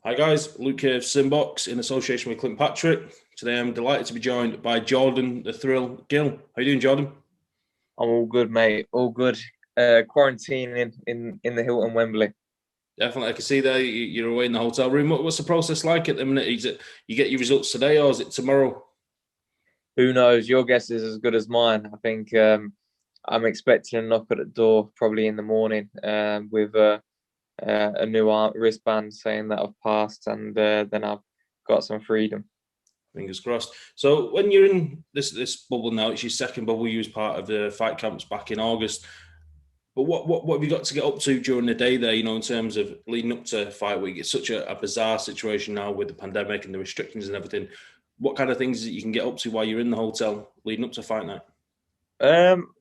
Hi guys, Luke here of SimBoxx in association with Clint Patrick. Today I'm delighted to be joined by Jordan the Thrill Gill. How you doing, Jordan? I'm all good, mate. All good. Quarantining in the Hilton Wembley. Definitely, I can see there you're away in the hotel room. What's the process like at the minute? Is it you get your results today or is it tomorrow? Who knows? Your guess is as good as mine. I think I'm expecting a knock at the door probably in the morning with a new wristband saying that I've passed, and then I've got some freedom. Fingers crossed. So when you're in this bubble now, it's your second bubble. You was part of the fight camps back in August. But what have you got to get up to during the day there? In terms of leading up to fight week, it's such a bizarre situation now with the pandemic and the restrictions and everything. What kind of things that you can get up to while you're in the hotel leading up to fight night? Um,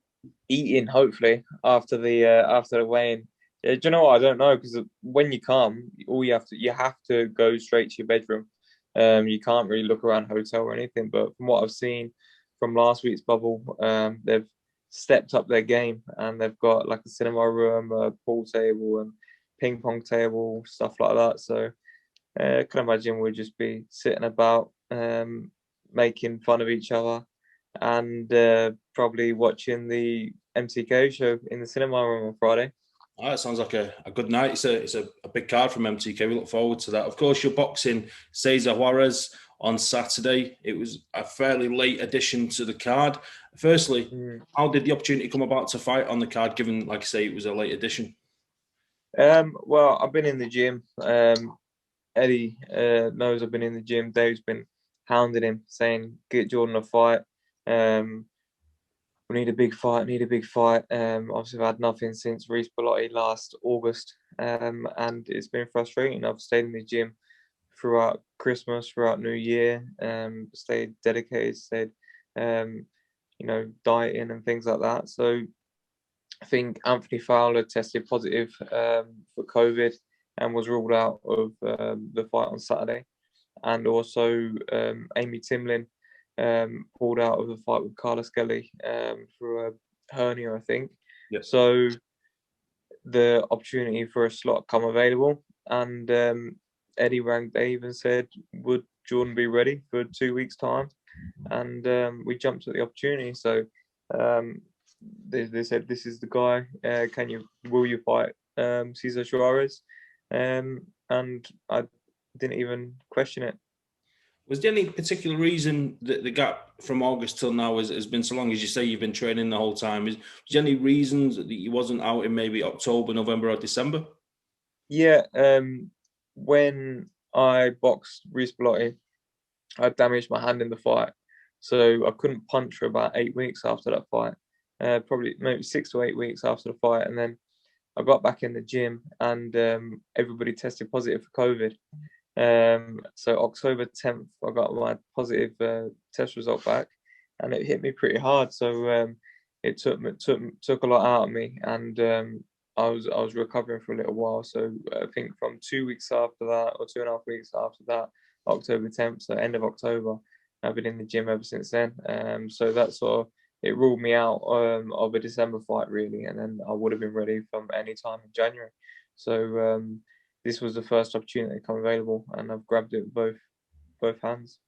Eating hopefully after the weigh-in. Do you know what? I don't know because when you come, all you have to go straight to your bedroom. You can't really look around hotel or anything. But from what I've seen from last week's bubble, they've stepped up their game and they've got like a cinema room, a pool table, and ping pong table, stuff like that. So I can imagine we'll just be sitting about, making fun of each other, and probably watching the MTK show in the cinema room on Friday. Oh, it sounds like a good night. It's a big card from MTK. We look forward to that. Of course, you're boxing Cesar Juarez on Saturday. It was a fairly late addition to the card. Firstly, Mm. how did the opportunity come about to fight on the card, given, like I say, it was a late addition? Well, I've been in the gym. Eddie knows I've been in the gym. Dave's been hounding him, saying, "Get Jordan a fight. Um, we need a big fight. Need a big fight." Obviously, I've had nothing since Reece Belloti last August, and it's been frustrating. I've stayed in the gym throughout Christmas, throughout New Year. Stayed dedicated, stayed, um, dieting and things like that. So I think Anthony Fowler tested positive for COVID and was ruled out of the fight on Saturday. And also Amy Timlin pulled out of the fight with Carlos Kelly through a hernia, I think. Yeah. So the opportunity for a slot come available, and Eddie rang Dave and said, "Would Jordan be ready for 2 weeks' time?" And we jumped at the opportunity. So um, they said, "This is the guy. Will you fight Cesar Juarez?" And I didn't even question it. Was there any particular reason that the gap from August till now has been so long? As you say, you've been training the whole time. Was there any reasons that you wasn't out in maybe October, November, or December? Yeah, when I boxed Reece Belloti, I damaged my hand in the fight, so I couldn't punch for about 8 weeks after that fight. Probably maybe 6 to 8 weeks after the fight, and then I got back in the gym, and everybody tested positive for COVID. So October 10th, I got my positive test result back, and it hit me pretty hard. So it took a lot out of me, and I was recovering for a little while. So I think from 2 weeks after that, or 2.5 weeks after that, October 10th, so end of October, I've been in the gym ever since then. So that sort of it ruled me out of a December fight really, and then I would have been ready from any time in January. So this was the first opportunity to come available, and I've grabbed it with both hands.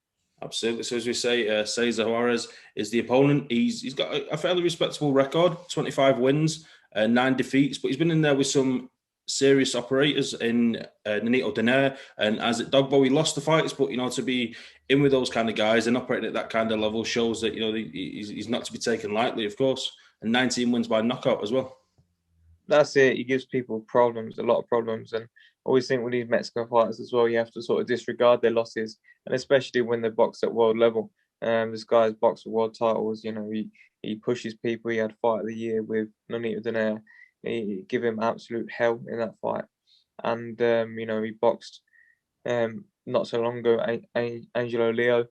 Absolutely. So as we say, Cesar Juarez is the opponent. He's got a fairly respectable record: 25 wins, 9 defeats. But he's been in there with some serious operators in Nonito Donaire and as at Dogbo. He lost the fights, but to be in with those kind of guys and operating at that kind of level shows that he's not to be taken lightly, of course. And 19 wins by knockout as well. That's it. He gives people problems, a lot of problems, and I always think with these Mexican fighters as well, you have to sort of disregard their losses, and especially when they box at world level. This guy's boxed for world titles. He pushes people. He had fight of the year with Nonito Donaire. He give him absolute hell in that fight, and he boxed not so long ago Angelo Leo,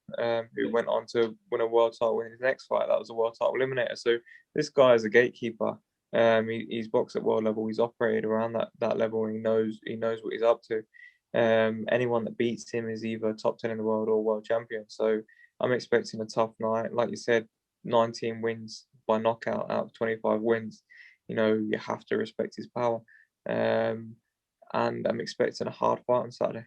who went on to win a world title in his next fight. That was a world title eliminator. So this guy is a gatekeeper. He's boxed at world level. He's operated around that level. And he knows what he's up to. Anyone that beats him is either top 10 in the world or world champion. So I'm expecting a tough night. Like you said, 19 wins by knockout out of 25 wins. You have to respect his power. And I'm expecting a hard fight on Saturday.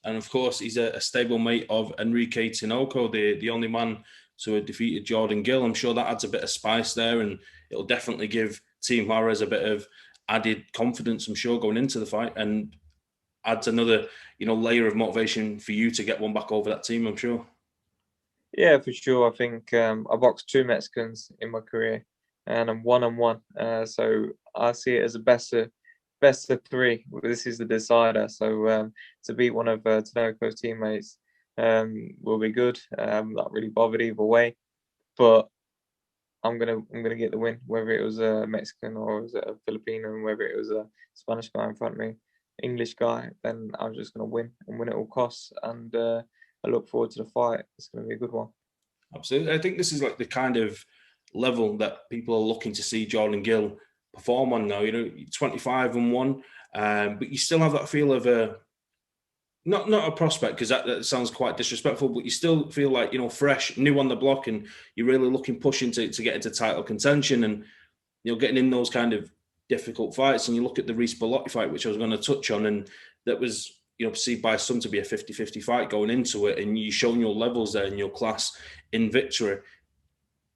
And of course, he's a stable mate of Enrique Tinoco, the only man to have defeated Jordan Gill. I'm sure that adds a bit of spice there, and it'll definitely give Team Juarez a bit of added confidence, I'm sure, going into the fight, and adds another, layer of motivation for you to get one back over that team, I'm sure. Yeah, for sure. I think I boxed 2 Mexicans in my career, and I'm 1-1. So I see it as a best of 3. This is the decider. So to beat one of Tinoco's teammates will be good. I'm not really bothered either way, but I'm gonna get the win, whether it was a Mexican or was it a Filipino, and whether it was a Spanish guy in front of me, English guy. Then I'm just gonna win and win at all costs. And I look forward to the fight. It's gonna be a good one. Absolutely. I think this is like the kind of level that people are looking to see Jordan Gill perform on now. 25-1, but you still have that feel of a not a prospect, because that sounds quite disrespectful, but you still feel like, fresh, new on the block, and you're really pushing to get into title contention, and getting in those kind of difficult fights. And you look at the Reece Belloti fight, which I was going to touch on, and that was perceived by some to be a 50-50 fight going into it, and you've shown your levels there and your class in victory.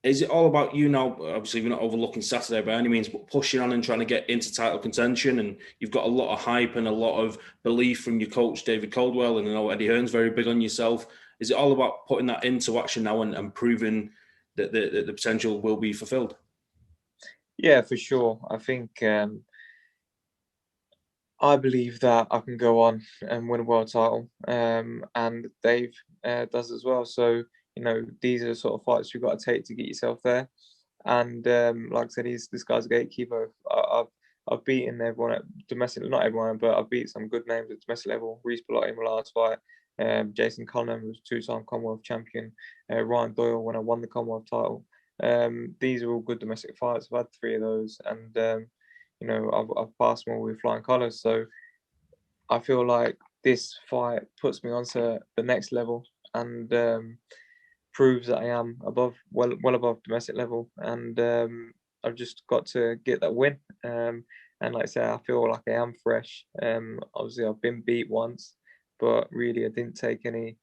Is it all about you now? Obviously, we're not overlooking Saturday by any means, but pushing on and trying to get into title contention. And you've got a lot of hype and a lot of belief from your coach, David Caldwell, and I know Eddie Hearn's very big on yourself. Is it all about putting that into action now and proving that the potential will be fulfilled? Yeah, for sure. I think I believe that I can go on and win a world title, and Dave does as well. So these are the sort of fights you've got to take to get yourself there. And like I said, this guy's a gatekeeper. I've beaten everyone at domestic, not everyone, but I've beat some good names at domestic level. Reece Belloti in my last fight. Jason Cullen was 2-time Commonwealth champion. Ryan Doyle when I won the Commonwealth title. These are all good domestic fights. I've had 3 of those, and I've passed them all with flying colours. So I feel like this fight puts me onto the next level, and proves that I am well above domestic level, and I've just got to get that win. And like I say, I feel like I am fresh. Obviously, I've been beat once, but really, I didn't take any.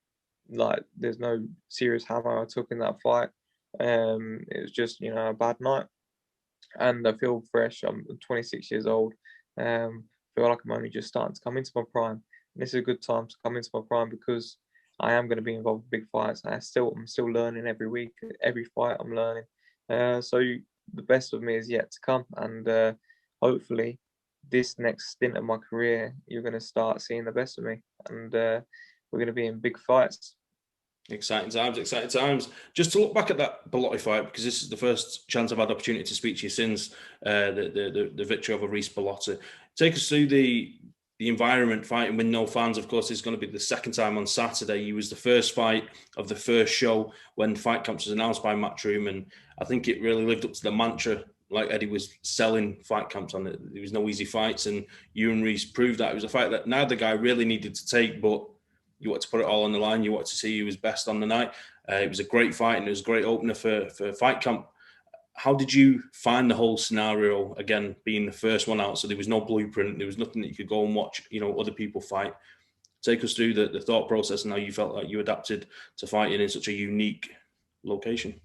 There's no serious hammer I took in that fight. It was just a bad night, and I feel fresh. I'm 26 years old. Feel like I'm only just starting to come into my prime. And this is a good time to come into my prime because I am going to be involved in big fights. I'm still learning every week. Every fight I'm learning. So the best of me is yet to come, and hopefully, this next stint of my career, you're going to start seeing the best of me, and we're going to be in big fights. Exciting times, exciting times. Just to look back at that Belloti fight, because this is the first chance I've had the opportunity to speak to you since the victory over Reece Belloti. Take us through the environment, fighting with no fans. Of course, it's going to be the second time on Saturday. You was the first fight of the first show when Fight Camps was announced by Matchroom, and I think it really lived up to the mantra like Eddie was selling Fight Camps on it. There was no easy fights, and you and Reece proved that. It was a fight that neither guy really needed to take, but you want to put it all on the line. You want to see who was best on the night. It was a great fight, and it was a great opener for Fight Camp. How did you find the whole scenario, again, being the first one out? So there was no blueprint. There was nothing that you could go and watch, other people fight. Take us through the thought process and how you felt like you adapted to fighting in such a unique location.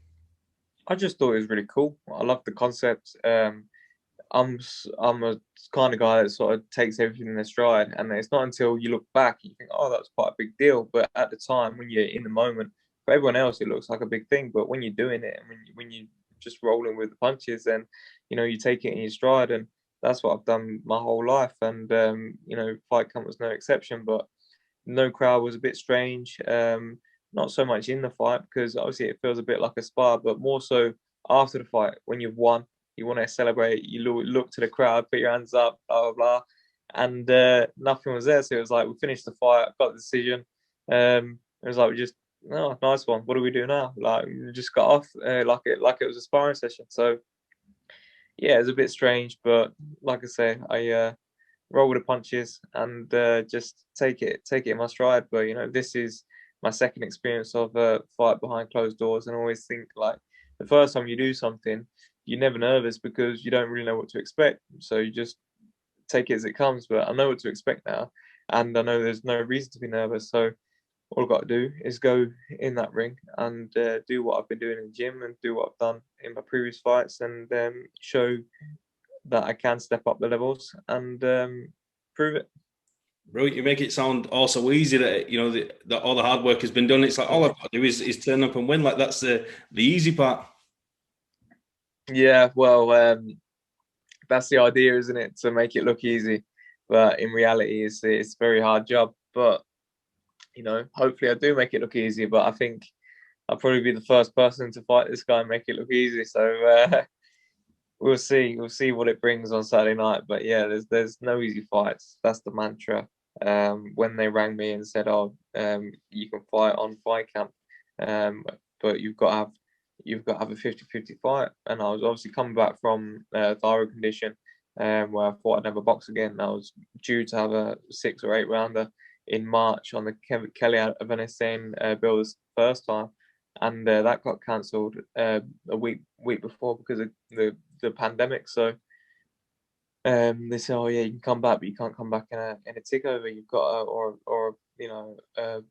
I just thought it was really cool. I love the concept. I'm a kind of guy that sort of takes everything in their stride, and it's not until you look back and you think, oh, that was quite a big deal. But at the time, when you're in the moment, for everyone else, it looks like a big thing. But when you're doing it, and when you just rolling with the punches, then you take it in your stride, and that's what I've done my whole life. And Fight Camp was no exception. But no crowd was a bit strange. Not so much in the fight because obviously it feels a bit like a spar, but more so after the fight when you've won. You want to celebrate. You look to the crowd, put your hands up, blah blah blah, and nothing was there. So it was like we finished the fight, got the decision. It was like we just, oh, nice one. What do we do now? Like we just got off like it was a sparring session. So yeah, it was a bit strange, but like I say, I roll with the punches and just take it in my stride. But this is my second experience of a fight behind closed doors, and I always think like the first time you do something, you're never nervous because you don't really know what to expect. So you just take it as it comes. But I know what to expect now, and I know there's no reason to be nervous. So all I've got to do is go in that ring and do what I've been doing in the gym and do what I've done in my previous fights, and show that I can step up the levels and prove it. Bro, you make it sound all so easy that that all the hard work has been done. It's like all I've got to do is turn up and win. Like that's the easy part. Yeah, well, that's the idea, isn't it? To make it look easy, but in reality, it's a very hard job. But hopefully, I do make it look easy. But I think I'll probably be the first person to fight this guy and make it look easy. So we'll see. We'll see what it brings on Saturday night. But yeah, there's no easy fights. That's the mantra. When they rang me and said, "Oh, you can fight on Fight Camp, but you've got to have a 50-50 fight," and I was obviously coming back from thyroid condition, where I thought I'd never box again. I was due to have a 6 or 8 rounder in March on the Kelly Avanesyan bill this first time, and that got cancelled a week before because of the pandemic. So they say, "Oh yeah, you can come back, but you can't come back in a takeover. You've got a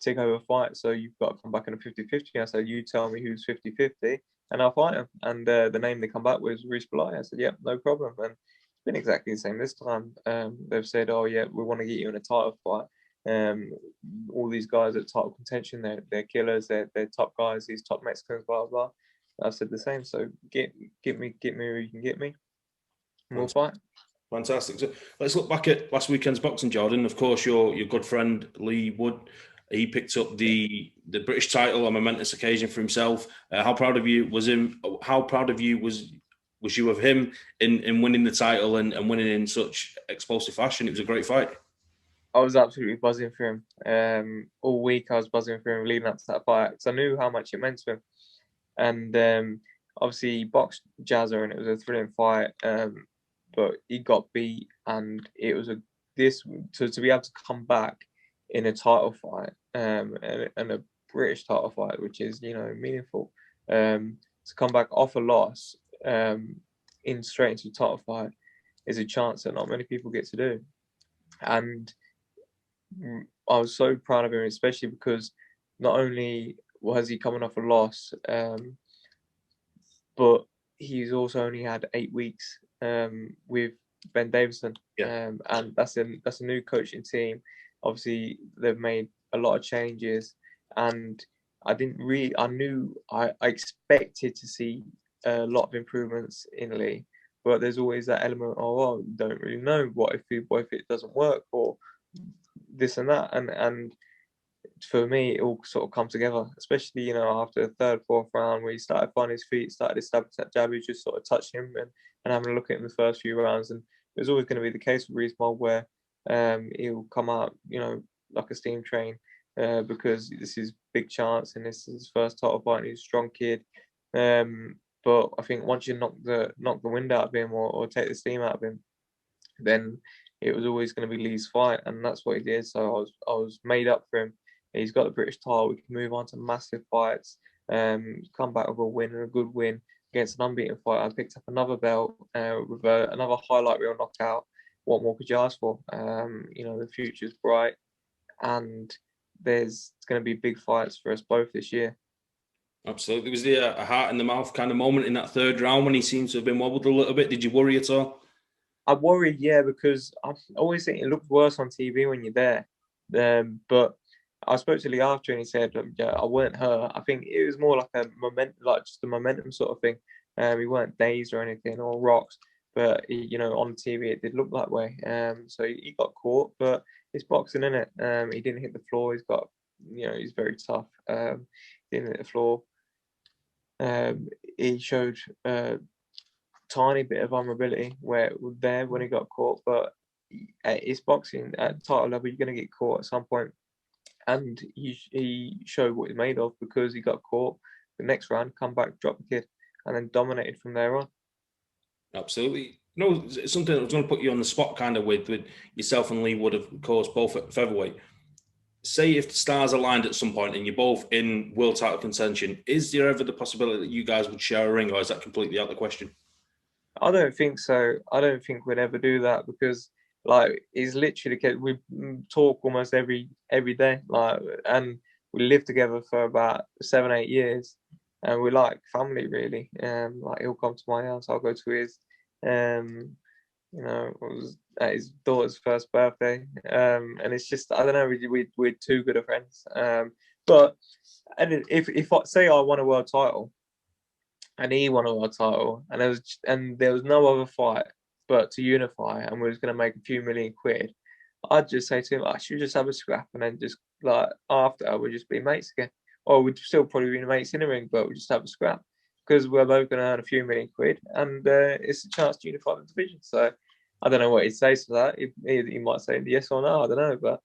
takeover fight, so you've got to come back in a 50-50." I said, "You tell me who's 50-50 and I'll fight him." And the name they come back with was Reece Belloti. I said, "Yep, no problem." And it's been exactly the same this time. They've said, "Oh yeah, we want to get you in a title fight." All these guys at title contention, they're killers, they're top guys, these top Mexicans, blah blah. I've said the same. So get me where you can get me, and we'll fight. Fantastic. So let's look back at last weekend's boxing, Jordan. Of course, your good friend Leigh Wood, he picked up the British title on a momentous occasion for himself. How proud of you was him? How proud of you was you of him in winning the title and winning in such explosive fashion? It was a great fight. I was absolutely buzzing for him. All week I was buzzing for him leading up to that fight because I knew how much it meant to him. And obviously he boxed Jazza and it was a thrilling fight. But he got beat, and it was to be able to come back in a title fight, and a British title fight, which is meaningful. To come back off a loss, in straight into a title fight, is a chance that not many people get to do. And I was so proud of him, especially because not only was he coming off a loss, but he's also only had 8 weeks with Ben Davison, and that's a new coaching team. Obviously, they've made a lot of changes, and I expected to see a lot of improvements in Leigh, but there's always that element of, oh, you don't really know what if it doesn't work or this and that, and for me, it all sort of come together, especially, after the third, fourth round where he started finding his feet, started establishing that jab, he just sort of touched him and having a look at him the first few rounds. And it was always going to be the case with Reece Mold where he'll come out, like a steam train because this is big chance and this is his first title fight and he's a strong kid. But I think once you knock the wind out of him or take the steam out of him, then it was always going to be Leigh's fight, and that's what he did. So I was made up for him. He's got the British title. We can move on to massive fights. Come back with a win and a good win against an unbeaten fighter. I picked up another belt with another highlight reel knockout. What more could you ask for? The future's bright, and there's going to be big fights for us both this year. Absolutely. Was there a heart in the mouth kind of moment in that third round when he seemed to have been wobbled a little bit? Did you worry at all? I worried, yeah, because I always think it looks worse on TV when you're there. But I spoke to Leigh after and he said, "Yeah, I weren't hurt. I think it was more like just a momentum sort of thing. We weren't dazed or anything or rocks, but on TV it did look that way. So he got caught, but it's boxing, isn't it? He didn't hit the floor. He's got, he's very tough. He didn't hit the floor. He showed tiny bit of vulnerability when he got caught, but it's boxing at title level. You're going to get caught at some point, and he showed what he's made of because he got caught. The next round, come back, drop the kid, and then dominated from there on. Absolutely. Something that was going to put you on the spot kind of with yourself and Leigh Wood, of course, both at featherweight. Say if the stars aligned at some point and you're both in world title contention, is there ever the possibility that you guys would share a ring, or is that completely out of the question? I don't think so. I don't think we'd ever do that because Like, he's literally, we talk almost every day, like, and we lived together for about 7-8 years, and we're like family, really. Like, he'll come to my house, I'll go to his. You know, it was at his daughter's first birthday, and it's just, I don't know, we're too good of friends. But and if I say I won a world title and he won a world title, and there was no other fight but to unify, and we was going to make a few million quid, I'd just say to him, I should just have a scrap, and then just, like, after, we'd just be mates again. Or we'd still probably be mates in the ring, but we'd just have a scrap, because we're both going to earn a few million quid, and it's a chance to unify the division. So I don't know what he'd say to that. He might say yes or no, I don't know, but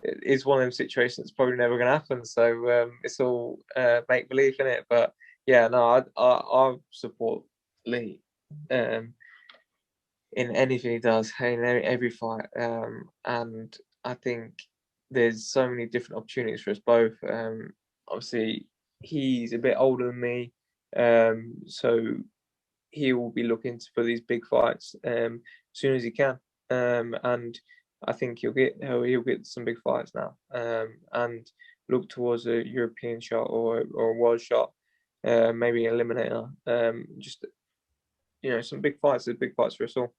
it's one of those situations that's probably never going to happen. So it's all make believe in it. But yeah, no, I support Leigh in anything he does, in every fight, and I think there's so many different opportunities for us both. Obviously, he's a bit older than me, so he will be looking for these big fights as soon as he can, and I think he'll get some big fights now, and look towards a European shot or a world shot, maybe an eliminator. Just, some big fights. There's big fights for us all.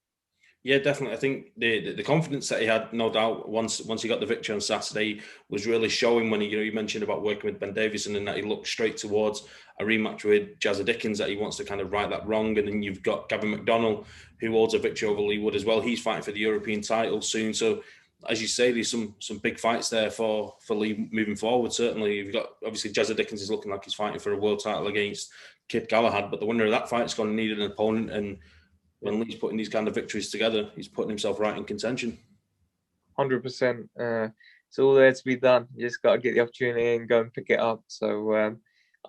Yeah, definitely. I think the confidence that he had, no doubt, once he got the victory on Saturday, was really showing when you mentioned about working with Ben Davison, and that he looked straight towards a rematch with Jazza Dickens, that he wants to kind of right that wrong. And then you've got Gavin McDonnell, who holds a victory over Leigh Wood as well. He's fighting for the European title soon. So, as you say, there's some big fights there for Leigh moving forward. Certainly, you've got, obviously, Jazza Dickens is looking like he's fighting for a world title against Kid Galahad, but the winner of that fight is going to need an opponent. And when Leigh's putting these kind of victories together, he's putting himself right in contention. 100%. It's all there to be done. You just got to get the opportunity and go and pick it up. So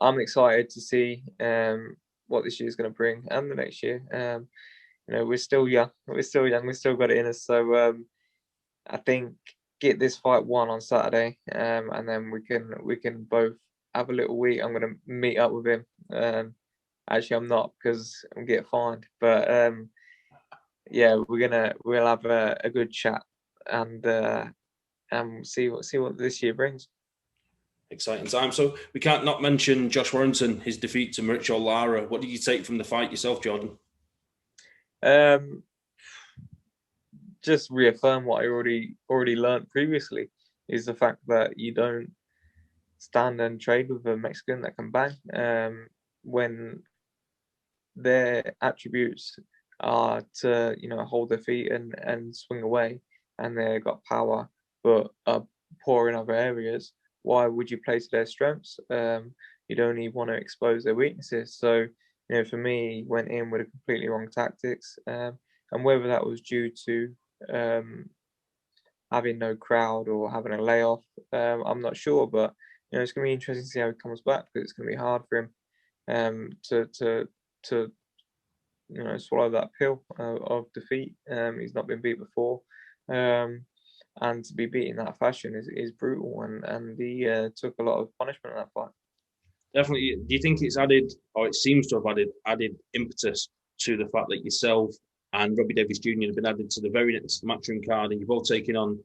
I'm excited to see what this year's going to bring, and the next year. We're still young. We've still got it in us. So I think get this fight won on Saturday, and then we can both have a little week. I'm going to meet up with him. Actually, I'm not, because I'm get fined. But yeah, we'll have a good chat, and see what this year brings. Exciting time. So we can't not mention Josh Warrington, his defeat to Mauricio Lara. What did you take from the fight yourself, Jordan? Just reaffirm what I already learned previously, is the fact that you don't stand and trade with a Mexican that can bang, when their attributes are to hold their feet and swing away, and they've got power but are poor in other areas. Why would you play to their strengths? You'd only want to expose their weaknesses. So for me, he went in with a completely wrong tactics, and whether that was due to having no crowd or having a layoff, I'm not sure. But it's going to be interesting to see how he comes back, because it's going to be hard for him to swallow that pill of defeat. He's not been beat before, and to be beaten in that fashion is brutal, and he took a lot of punishment in that fight. Definitely. Do you think it's added, or it seems to have added impetus to the fact that yourself and Robbie Davies Jr. have been added to the very next Matchroom card, and you're both taking on,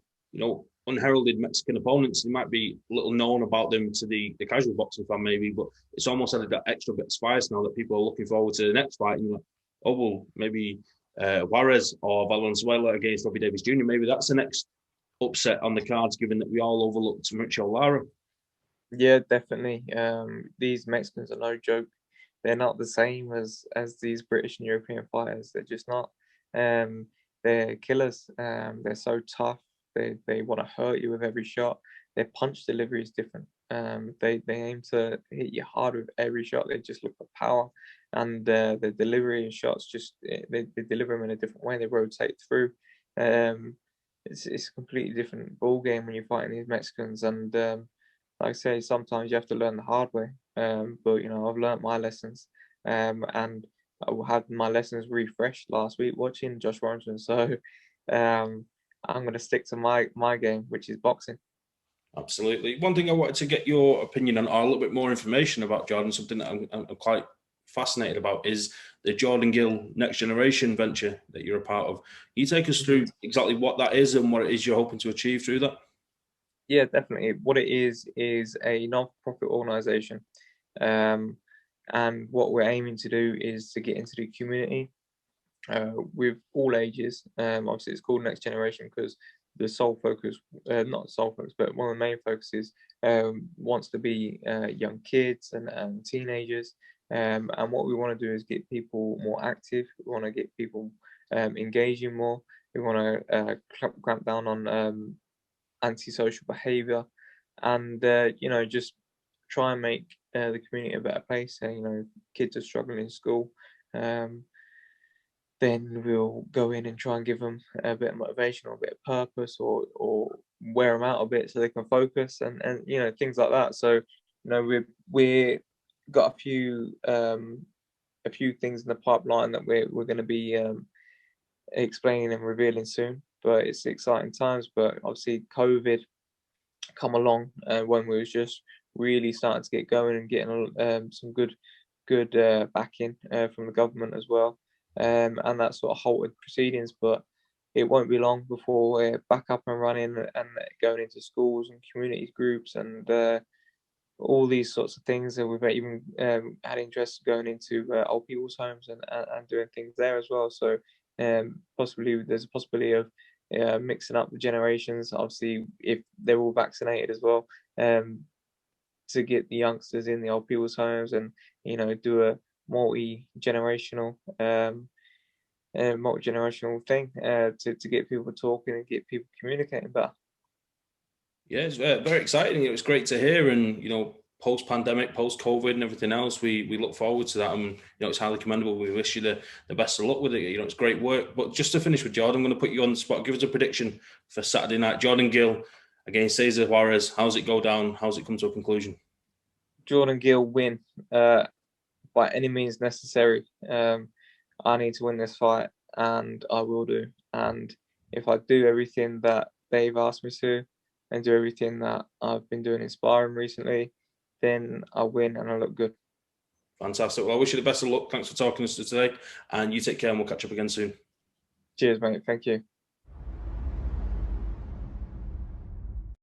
unheralded Mexican opponents? They might be little known about them to the casual boxing fan maybe, but it's almost added that extra bit of spice now that people are looking forward to the next fight. And you're like, oh, well, maybe Juarez or Valenzuela against Robbie Davies Jr. Maybe that's the next upset on the cards, given that we all overlooked Mauricio Lara. Yeah, definitely. These Mexicans are no joke. They're not the same as these British and European fighters. They're just not. They're killers. They're so tough. They want to hurt you with every shot. Their punch delivery is different. They aim to hit you hard with every shot. They just look for power, and the delivery of shots they deliver them in a different way. They rotate through. It's a completely different ball game when you're fighting these Mexicans, and like I say, sometimes you have to learn the hard way. But I've learned my lessons, and I had my lessons refreshed last week watching Josh Warrington. So I'm going to stick to my game, which is boxing. Absolutely. One thing I wanted to get your opinion on, or a little bit more information about, Jordan, something that I'm quite fascinated about is the Jordan Gill Next Generation venture that you're a part of. Can you take us through exactly what that is and what it is you're hoping to achieve through that? Yeah, definitely. What it is a non-profit organization. And what we're aiming to do is to get into the community with all ages. Obviously, it's called Next Generation because the sole focus, not sole focus, but one of the main focuses wants to be young kids and teenagers. And what we want to do is get people more active. We want to get people engaging more. We want to clamp down on antisocial behavior, and just try and make the community a better place. And kids are struggling in school, then we'll go in and try and give them a bit of motivation or a bit of purpose, or wear them out a bit so they can focus, and things like that. So we're got a few things in the pipeline that we're going to be explaining and revealing soon. But it's exciting times. But obviously COVID come along when we was just really starting to get going and getting some good backing from the government as well, and that sort of halted proceedings. But it won't be long before we're back up and running and going into schools and community groups and all these sorts of things. And we've even had interest going into old people's homes and doing things there as well. So possibly there's a possibility of mixing up the generations, obviously if they're all vaccinated as well, to get the youngsters in the old people's homes and do a multi-generational thing to get people talking and get people communicating better. Yeah, it's very exciting. It was great to hear, and post-pandemic, post-COVID, and everything else, we look forward to that, and it's highly commendable. We wish you the best of luck with it. It's great work. But just to finish with Jordan, I'm going to put you on the spot. Give us a prediction for Saturday night. Jordan Gill against Cesar Juarez. How's it go down? How's it come to a conclusion? Jordan Gill win by any means necessary. I need to win this fight, and I will do. And if I do everything that they've asked me to, and do everything that I've been doing in sparring recently, then I win and I look good. Fantastic. Well, I wish you the best of luck. Thanks for talking to us today, and you take care, and we'll catch up again soon. Cheers, mate. Thank you.